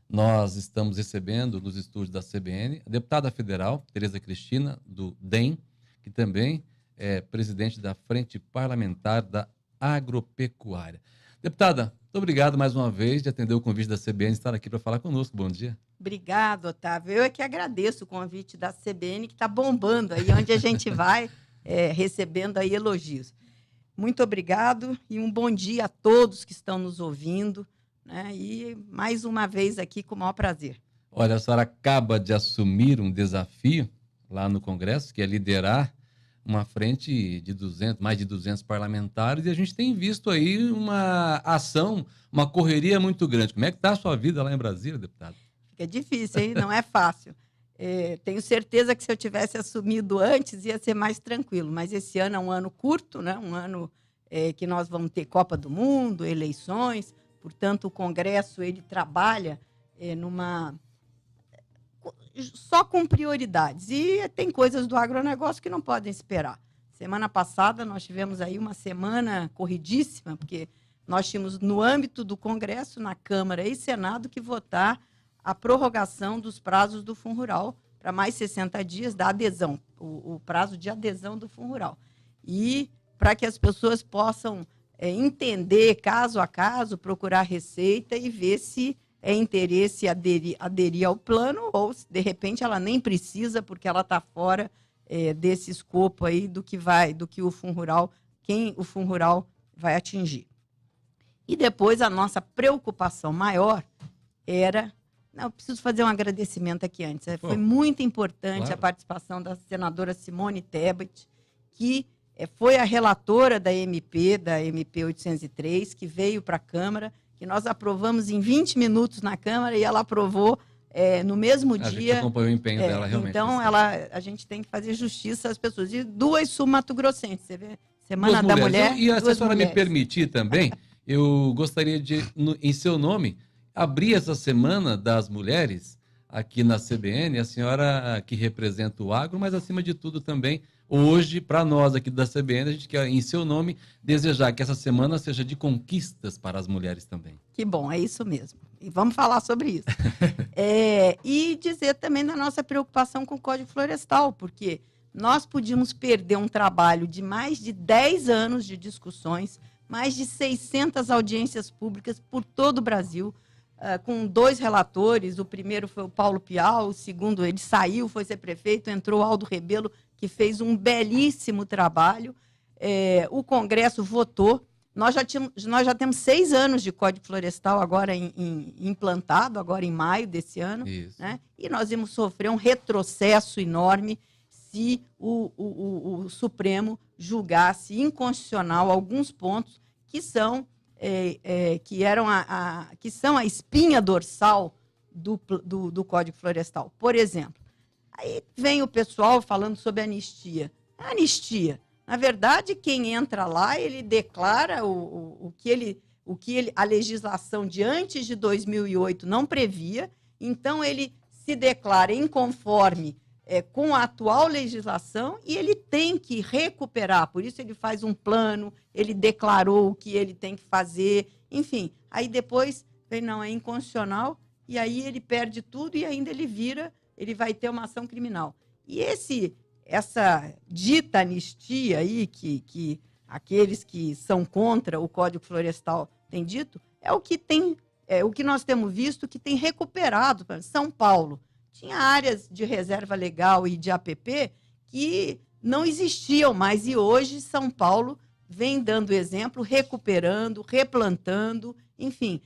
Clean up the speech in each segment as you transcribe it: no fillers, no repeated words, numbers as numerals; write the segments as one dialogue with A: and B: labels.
A: Nós estamos recebendo nos estúdios da CBN a deputada federal, Tereza Cristina, do DEM, que também é presidente da Frente Parlamentar da Agropecuária. Deputada, muito obrigado mais uma vez de atender o convite da CBN e estar aqui para falar conosco. Bom dia.
B: Obrigado, Otávio. Eu é que agradeço o convite da CBN, que está bombando aí, onde a gente vai recebendo aí elogios. Muito obrigado e um bom dia a todos que estão nos ouvindo, né? E mais uma vez aqui com o maior prazer.
A: Olha, a senhora acaba de assumir um desafio lá no Congresso, que é liderar uma frente de mais de 200 parlamentares, e a gente tem visto aí uma ação, uma correria muito grande. Como é que está a sua vida lá em Brasília, deputado?
B: Fica difícil, hein? Não é fácil. Tenho certeza que se eu tivesse assumido antes ia ser mais tranquilo, mas esse ano é um ano curto, né? Um ano que nós vamos ter Copa do Mundo, eleições, portanto o Congresso ele trabalha só com prioridades, e tem coisas do agronegócio que não podem esperar. Semana passada nós tivemos aí uma semana corridíssima, porque nós tínhamos no âmbito do Congresso, na Câmara e Senado, que votar a prorrogação dos prazos do Fundo Rural para mais 60 dias da adesão, o prazo de adesão do Fundo Rural. E para que as pessoas possam entender, caso a caso, procurar receita e ver se é interesse aderir ao plano ou, de repente, ela nem precisa porque ela está fora desse escopo aí do que o Fundo Rural, quem o Fundo Rural vai atingir. E depois a nossa preocupação maior era... Eu preciso fazer um agradecimento aqui antes. Foi muito importante a participação da senadora Simone Tebet, que foi a relatora da MP 803, que veio para a Câmara, que nós aprovamos em 20 minutos na Câmara e ela aprovou no mesmo dia. A gente
A: acompanhou o empenho dela, realmente.
B: Então, a gente tem que fazer justiça às pessoas. E 2 sul-mato-grossenses, você vê? Semana da Mulher.
A: E se a senhora me permitir também, eu gostaria de, em seu nome, abrir essa Semana das Mulheres aqui na CBN, a senhora que representa o agro, mas acima de tudo também, hoje, para nós aqui da CBN, a gente quer, em seu nome, desejar que essa semana seja de conquistas para as mulheres também.
B: Que bom, é isso mesmo. E vamos falar sobre isso. E dizer também da nossa preocupação com o Código Florestal, porque nós podíamos perder um trabalho de mais de 10 anos de discussões, mais de 600 audiências públicas por todo o Brasil, com 2 relatores. O primeiro foi o Paulo Pial, o segundo ele saiu, foi ser prefeito, entrou o Aldo Rebelo, que fez um belíssimo trabalho. O Congresso votou. Nós já temos 6 anos de Código Florestal agora implantado, agora em maio desse ano. Né? E nós íamos sofrer um retrocesso enorme se o Supremo julgasse inconstitucional alguns pontos que são que são a espinha dorsal do Código Florestal. Por exemplo, aí vem o pessoal falando sobre anistia. Anistia, na verdade, quem entra lá, ele declara a legislação de antes de 2008 não previa, então ele se declara inconforme com a atual legislação e ele tem que recuperar, por isso ele faz um plano, ele declarou o que ele tem que fazer, enfim. Aí depois, não, é inconstitucional, e aí ele perde tudo e ainda ele vai ter uma ação criminal. E essa dita anistia aí, que aqueles que são contra o Código Florestal têm dito, o que nós temos visto que tem recuperado. São Paulo tinha áreas de reserva legal e de APP que não existiam mais, e hoje São Paulo vem dando exemplo, recuperando, replantando, enfim,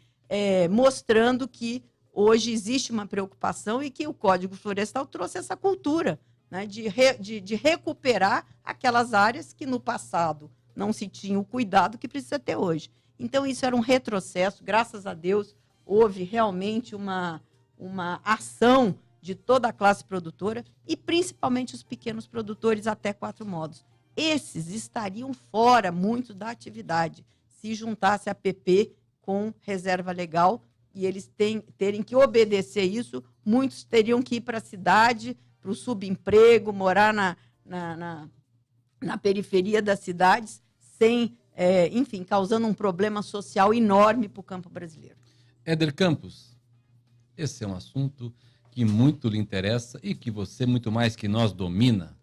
B: mostrando que hoje existe uma preocupação e que o Código Florestal trouxe essa cultura, né, de recuperar aquelas áreas que no passado não se tinha o cuidado que precisa ter hoje. Então, isso era um retrocesso, graças a Deus, houve realmente uma ação de toda a classe produtora e principalmente os pequenos produtores até 4 modos. Esses estariam fora muito da atividade se juntasse a PP com reserva legal e eles terem que obedecer isso. Muitos teriam que ir para a cidade, para o subemprego, morar na periferia das cidades, enfim, causando um problema social enorme para o campo brasileiro.
A: Éder Campos, Esse é um assunto que muito lhe interessa e que você, muito mais que nós, domina.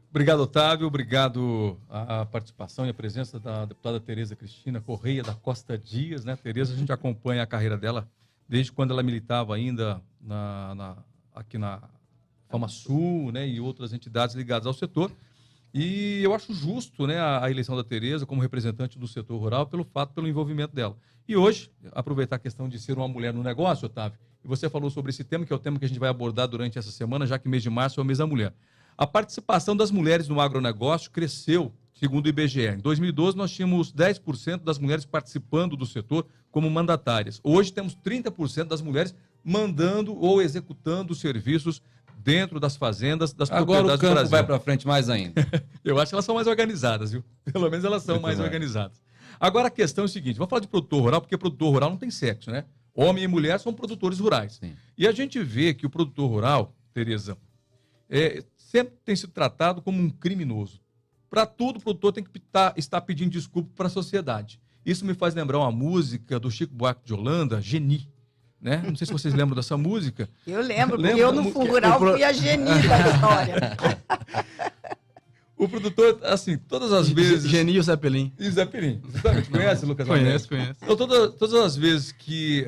C: Obrigado, Otávio. Obrigado a participação e a presença da deputada Tereza Cristina Correia da Costa Dias, né? Tereza, a gente acompanha a carreira dela desde quando ela militava ainda aqui na FamaSul, né? E outras entidades ligadas ao setor. E eu acho justo, né, a eleição da Tereza como representante do setor rural pelo envolvimento dela. E hoje, aproveitar a questão de ser uma mulher no negócio, Otávio, e você falou sobre esse tema, que é o tema que a gente vai abordar durante essa semana, já que mês de março é o mês da mulher. A participação das mulheres no agronegócio cresceu, segundo o IBGE. Em 2012, nós tínhamos 10% das mulheres participando do setor como mandatárias. Hoje, temos 30% das mulheres mandando ou executando serviços dentro das fazendas, das propriedades do Brasil.
A: Agora o campo vai para frente mais ainda.
C: Eu acho que elas são mais organizadas, viu? Pelo menos elas são mais organizadas. Agora a questão é o seguinte, vamos falar de produtor rural, porque produtor rural não tem sexo, né? Homem e mulher são produtores rurais.
A: Sim.
C: E a gente vê que o produtor rural, Tereza, sempre tem sido tratado como um criminoso. Para tudo, o produtor tem que estar pedindo desculpa para a sociedade. Isso me faz lembrar uma música do Chico Buarque de Holanda, Geni. Né? Não sei se vocês lembram dessa música.
B: Eu lembro, porque eu no Fundo Rural fui a Geni da história.
C: O produtor, assim, todas as vezes...
D: Geni e o Zeppelin.
C: E Zeppelin. Exatamente. Conhece, Lucas?
D: Conheço.
C: Então, todas as vezes que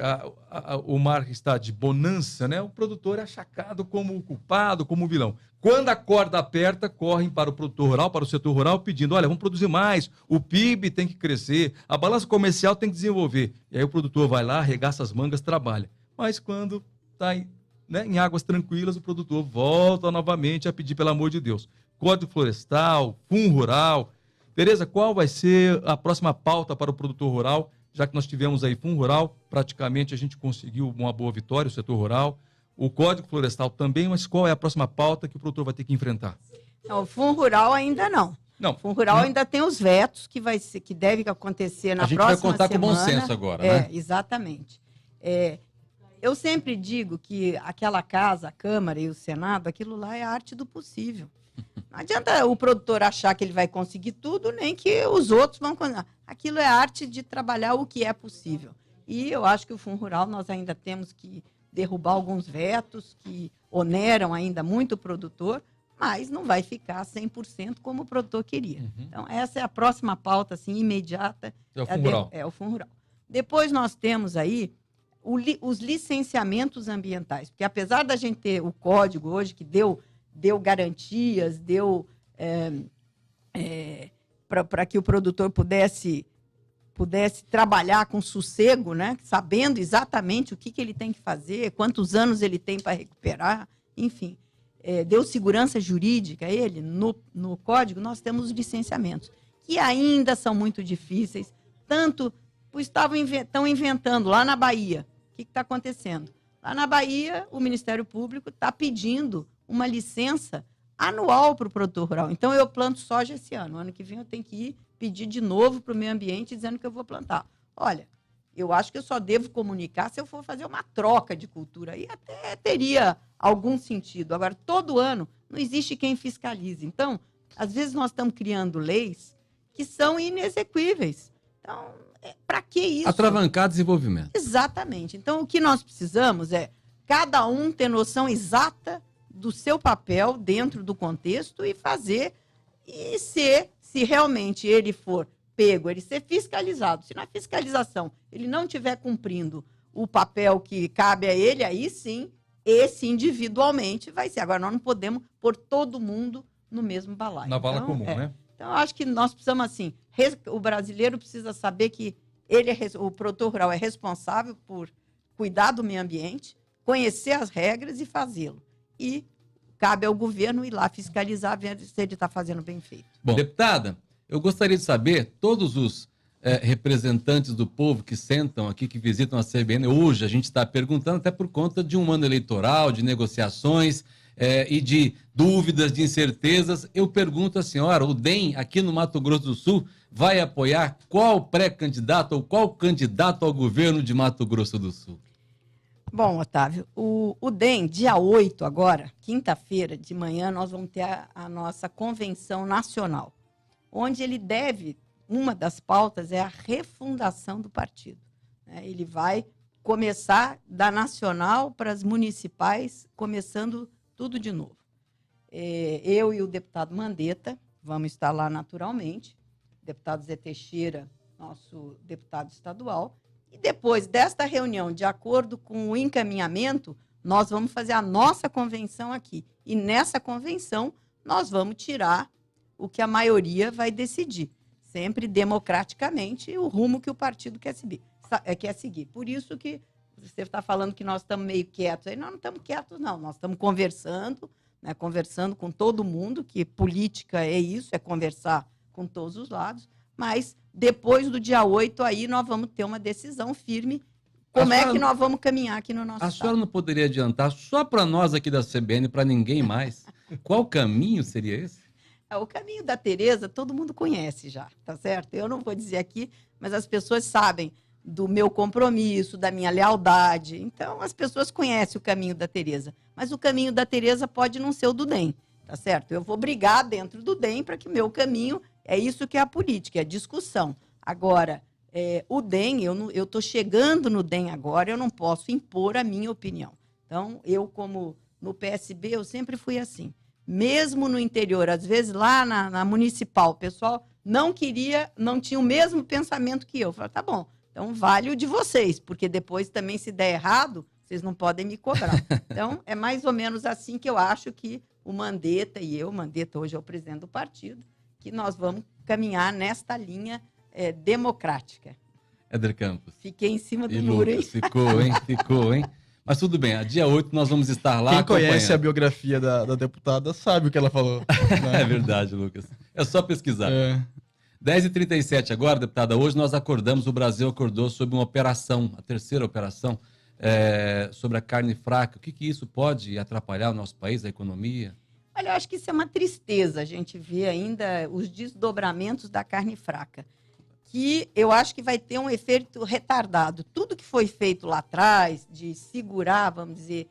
C: o mar está de bonança, né, o produtor é achacado como o culpado, como o vilão. Quando a corda aperta, correm para o produtor rural, para o setor rural, pedindo, olha, vamos produzir mais, o PIB tem que crescer, a balança comercial tem que desenvolver. E aí o produtor vai lá, arregaça as mangas, trabalha. Mas quando está em águas tranquilas, o produtor volta novamente a pedir, pelo amor de Deus, Código Florestal, Fundo Rural. Tereza, qual vai ser a próxima pauta para o produtor rural? Já que nós tivemos aí Fundo Rural, praticamente a gente conseguiu uma boa vitória, o setor rural. O Código Florestal também, mas qual é a próxima pauta que o produtor vai ter que enfrentar?
B: Não, o Fundo Rural ainda não.
C: Não.
B: O Fundo Rural ainda tem os vetos que deve acontecer na próxima semana.
A: A gente vai contar com bom senso agora, né?
B: Exatamente. Eu sempre digo que aquela casa, a Câmara e o Senado, aquilo lá é a arte do possível. Não adianta o produtor achar que ele vai conseguir tudo, nem que os outros vão conseguir. Aquilo é a arte de trabalhar o que é possível. E eu acho que o Fundo Rural nós ainda temos que derrubar alguns vetos que oneram ainda muito o produtor, mas não vai ficar 100% como o produtor queria.
C: Uhum.
B: Então, essa é a próxima pauta assim, imediata.
C: É o Fundo Rural.
B: É o Fundo Rural. Depois nós temos aí os licenciamentos ambientais, porque apesar da gente ter o código hoje que deu garantias, para que o produtor pudesse trabalhar com sossego, né? Sabendo exatamente o que ele tem que fazer, quantos anos ele tem para recuperar, enfim. Deu segurança jurídica a ele. No código, nós temos os licenciamentos, que ainda são muito difíceis, estão inventando lá na Bahia. O que está acontecendo? Lá na Bahia, o Ministério Público está pedindo uma licença anual para o produtor rural. Então, eu planto soja esse ano. Ano que vem, eu tenho que pedir de novo para o meio ambiente, dizendo que eu vou plantar. Olha, eu acho que eu só devo comunicar se eu for fazer uma troca de cultura. Aí até teria algum sentido. Agora, todo ano, não existe quem fiscalize. Então, às vezes, nós estamos criando leis que são inexequíveis. Então, para que isso?
A: Atravancar desenvolvimento.
B: Exatamente. Então, o que nós precisamos é cada um ter noção exata do seu papel dentro do contexto e fazer, e se realmente ele for pego, ele ser fiscalizado. Se na fiscalização ele não estiver cumprindo o papel que cabe a ele, aí sim, esse individualmente vai ser. Agora, nós não podemos pôr todo mundo no mesmo balaio.
C: Na vala comum, né?
B: Então, eu acho que nós precisamos, assim, o brasileiro precisa saber que o produtor rural é responsável por cuidar do meio ambiente, conhecer as regras e fazê-lo. E cabe ao governo ir lá fiscalizar, ver se ele está fazendo bem feito.
A: Bom, deputada, eu gostaria de saber, todos os representantes do povo que sentam aqui, que visitam a CBN, hoje a gente está perguntando até por conta de um ano eleitoral, de negociações e de dúvidas, de incertezas. Eu pergunto à senhora, o DEM aqui no Mato Grosso do Sul vai apoiar qual pré-candidato ou qual candidato ao governo de Mato Grosso do Sul?
B: Bom, Otávio, o DEM, dia 8 agora, quinta-feira de manhã, nós vamos ter a nossa convenção nacional, onde ele uma das pautas é a refundação do partido. Ele vai começar da nacional para as municipais, começando tudo de novo. Eu e o deputado Mandetta vamos estar lá naturalmente, o deputado Zé Teixeira, nosso deputado estadual, e depois desta reunião, de acordo com o encaminhamento, nós vamos fazer a nossa convenção aqui. E nessa convenção, nós vamos tirar o que a maioria vai decidir, sempre democraticamente, o rumo que o partido quer seguir. Por isso que você está falando que nós estamos meio quietos. Aí nós não estamos quietos, não. Nós estamos conversando, né, conversando com todo mundo, que política é isso, é conversar com todos os lados, mas depois do dia 8, aí nós vamos ter uma decisão firme. Como é que nós vamos caminhar aqui no nosso estado?
A: A senhora não poderia adiantar, só para nós aqui da CBN, para ninguém mais, qual caminho seria esse?
B: O caminho da Tereza, todo mundo conhece já, tá certo? Eu não vou dizer aqui, mas as pessoas sabem do meu compromisso, da minha lealdade. Então, as pessoas conhecem o caminho da Tereza. Mas o caminho da Tereza pode não ser o do DEM, tá certo? Eu vou brigar dentro do DEM para que meu caminho... É isso que é a política, é a discussão. Agora, o DEM, eu estou chegando no DEM agora, eu não posso impor a minha opinião. Então, eu, como no PSB, eu sempre fui assim. Mesmo no interior, às vezes lá na municipal, o pessoal não tinha o mesmo pensamento que eu. Eu falei, tá bom, então vale o de vocês, porque depois também, se der errado, vocês não podem me cobrar. Então, é mais ou menos assim que eu acho que o Mandetta e eu, Mandetta hoje é o presidente do partido, que nós vamos caminhar nesta linha democrática.
A: Éder Campos.
B: Fiquei em cima do muro, hein?
A: Ficou, hein? Mas tudo bem, dia 8 nós vamos estar lá.
D: Quem conhece a biografia da deputada sabe o que ela falou. Né?
A: É verdade, Lucas. É só pesquisar. 10h37 agora, deputada. Hoje nós acordamos, o Brasil acordou sobre uma operação, a terceira operação, sobre a carne fraca. O que isso pode atrapalhar o nosso país, a economia?
B: Olha, eu acho que isso é uma tristeza, a gente vê ainda os desdobramentos da carne fraca, que eu acho que vai ter um efeito retardado. Tudo que foi feito lá atrás, de segurar, vamos dizer,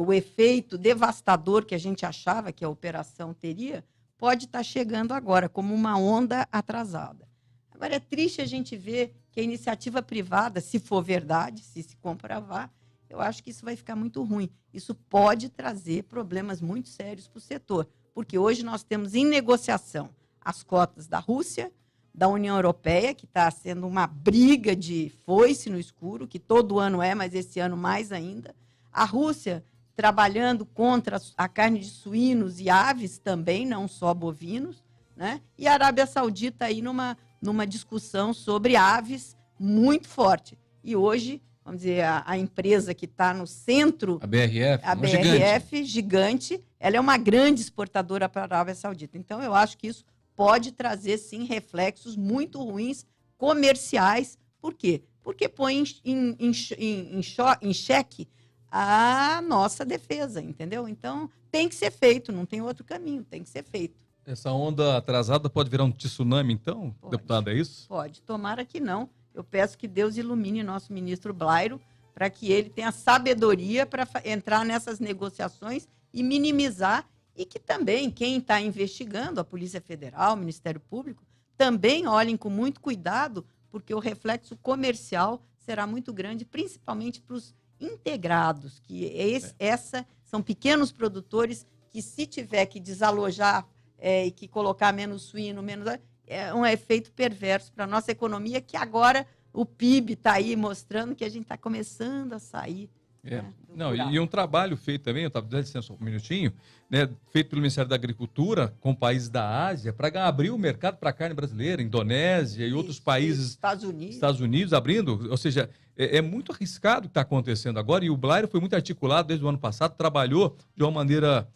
B: o efeito devastador que a gente achava que a operação teria, pode estar chegando agora, como uma onda atrasada. Agora, é triste a gente ver que a iniciativa privada, se for verdade, se comprovar, eu acho que isso vai ficar muito ruim. Isso pode trazer problemas muito sérios para o setor, porque hoje nós temos em negociação as cotas da Rússia, da União Europeia, que está sendo uma briga de foice no escuro, que todo ano mas esse ano mais ainda. A Rússia trabalhando contra a carne de suínos e aves também, não só bovinos, né? E a Arábia Saudita aí numa discussão sobre aves muito forte. E hoje... Vamos dizer, a empresa que está no centro...
A: A BRF,
B: gigante, ela é uma grande exportadora para a Arábia Saudita. Então, eu acho que isso pode trazer, sim, reflexos muito ruins comerciais. Por quê? Porque põe em xeque a nossa defesa, entendeu? Então, tem que ser feito, não tem outro caminho, tem que ser feito.
C: Essa onda atrasada pode virar um tsunami, então, deputada, é isso?
B: Pode, tomara que não. Eu peço que Deus ilumine nosso ministro Blairo para que ele tenha sabedoria para entrar nessas negociações e minimizar, e que também quem está investigando, a Polícia Federal, o Ministério Público, também olhem com muito cuidado, porque o reflexo comercial será muito grande, principalmente para os integrados, que são pequenos produtores que, se tiver que desalojar e que colocar menos suíno, é um efeito perverso para a nossa economia, que agora o PIB está aí mostrando que a gente está começando a sair.
C: E um trabalho feito também, eu dá licença um minutinho, né, feito pelo Ministério da Agricultura com países da Ásia para abrir o mercado para a carne brasileira, Indonésia e outros países. Estados Unidos abrindo, ou seja, é muito arriscado o que está acontecendo agora, e o Blairo foi muito articulado desde o ano passado, trabalhou de uma maneira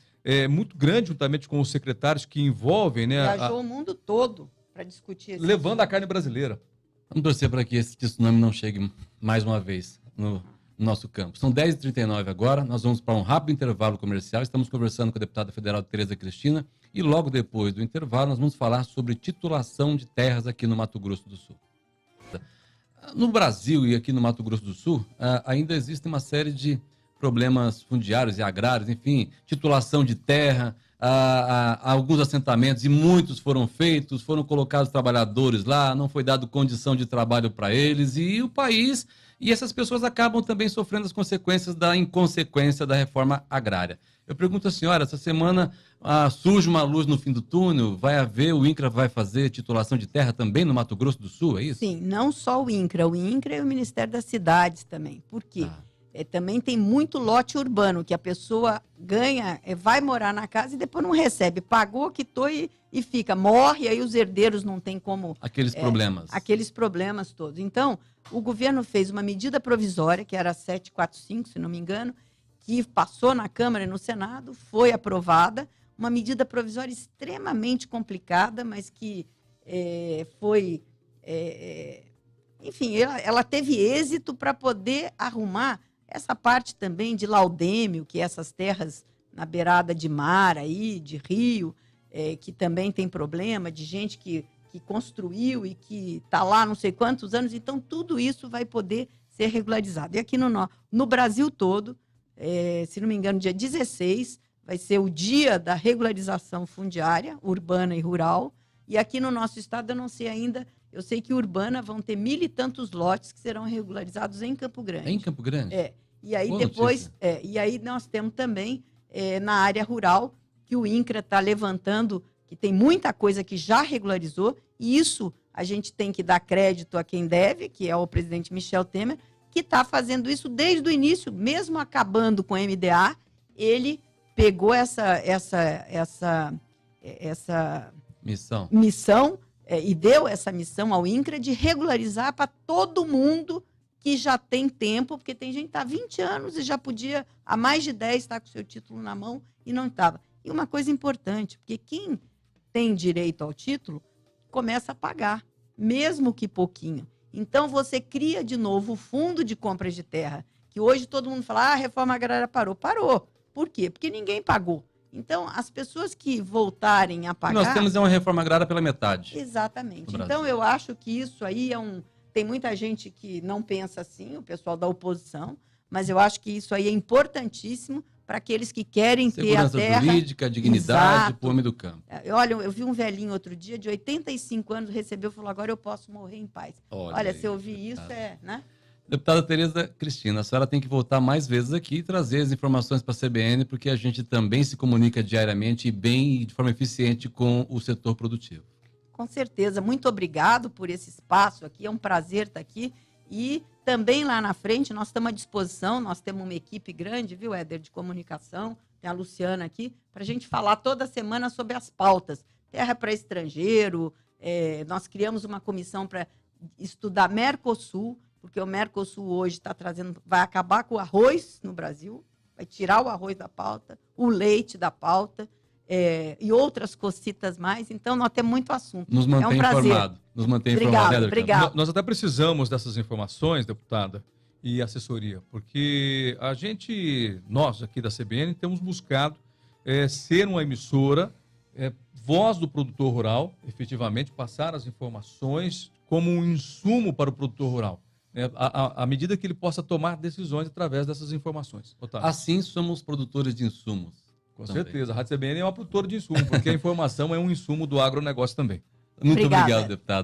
C: muito grande, juntamente com os secretários que envolvem... Né,
B: viajou o mundo todo para discutir isso.
C: Levando a carne brasileira.
A: Vamos torcer para que esse tsunami não chegue mais uma vez no nosso campo. São 10h39 agora, nós vamos para um rápido intervalo comercial. Estamos conversando com a deputada federal Tereza Cristina e logo depois do intervalo nós vamos falar sobre titulação de terras aqui no Mato Grosso do Sul. No Brasil e aqui no Mato Grosso do Sul, ainda existe uma série de problemas fundiários e agrários, enfim, titulação de terra, alguns assentamentos, e muitos foram feitos, foram colocados trabalhadores lá, não foi dado condição de trabalho para eles, e o país E essas pessoas acabam também sofrendo as consequências da inconsequência da reforma agrária. Eu pergunto à senhora, essa semana surge uma luz no fim do túnel, o INCRA vai fazer titulação de terra também no Mato Grosso do Sul, é isso?
B: Sim, não só o INCRA e o Ministério das Cidades também. Por quê? Também tem muito lote urbano, que a pessoa ganha, vai morar na casa e depois não recebe. Pagou, quitou e fica. Morre, aí os herdeiros não têm como...
A: Aqueles problemas.
B: Aqueles problemas todos. Então, o governo fez uma medida provisória, que era a 745, se não me engano, que passou na Câmara e no Senado, foi aprovada. Uma medida provisória extremamente complicada, mas que foi... enfim, ela teve êxito para poder arrumar essa parte também de laudêmio, que é essas terras na beirada de mar, aí, de rio, que também tem problema, de gente que construiu e que está lá não sei quantos anos. Então, tudo isso vai poder ser regularizado. E aqui no Brasil todo, se não me engano, dia 16, vai ser o dia da regularização fundiária, urbana e rural. E aqui no nosso estado, eu não sei ainda... Eu sei que urbana vão ter 1.000 e tantos lotes que serão regularizados em Campo Grande.
A: Em Campo Grande?
B: E aí
A: Boa
B: depois, e aí nós temos também na área rural que o INCRA está levantando, que tem muita coisa que já regularizou, e isso a gente tem que dar crédito a quem deve, que é o presidente Michel Temer, que está fazendo isso desde o início, mesmo acabando com a MDA, ele pegou essa missão e deu essa missão ao INCRA de regularizar para todo mundo que já tem tempo, porque tem gente que está há 20 anos e já podia, há mais de 10, estar com o seu título na mão e não estava. E uma coisa importante, porque quem tem direito ao título começa a pagar, mesmo que pouquinho. Então, você cria de novo o fundo de compras de terra, que hoje todo mundo fala, a reforma agrária parou. Parou. Por quê? Porque ninguém pagou. Então, as pessoas que voltarem a pagar...
A: Nós temos uma reforma agrária pela metade.
B: Exatamente. Então, eu acho que isso aí tem muita gente que não pensa assim, o pessoal da oposição, mas eu acho que isso aí é importantíssimo para aqueles que querem ter a terra...
A: Segurança jurídica, dignidade para o homem do campo.
B: Olha, eu vi um velhinho outro dia, de 85 anos, recebeu e falou, agora eu posso morrer em paz. Olha se eu ouvir isso, né?
A: Deputada Tereza Cristina, a senhora tem que voltar mais vezes aqui e trazer as informações para a CBN, porque a gente também se comunica diariamente e bem e de forma eficiente com o setor produtivo.
B: Com certeza. Muito obrigado por esse espaço aqui. É um prazer estar aqui. E também lá na frente nós estamos à disposição. Nós temos uma equipe grande, viu, Éder, de comunicação. Tem a Luciana aqui, para a gente falar toda semana sobre as pautas. Terra para estrangeiro. Nós criamos uma comissão para estudar Mercosul, porque o Mercosul hoje vai acabar com o arroz no Brasil, vai tirar o arroz da pauta, o leite da pauta, e outras cositas mais. Então, nós temos muito assunto.
A: Nos mantém informado. Nos mantém informado.
B: Obrigado.
C: Nós até precisamos dessas informações, deputada, e assessoria, porque nós aqui da CBN, temos buscado ser uma emissora, voz do produtor rural, efetivamente, passar as informações como um insumo para o produtor rural. À medida que ele possa tomar decisões através dessas informações. Otávio.
A: Assim somos produtores de insumos.
C: Com certeza. A Rádio CBN é uma produtora de insumo, porque a informação é um insumo do agronegócio também.
A: Muito obrigado, deputado.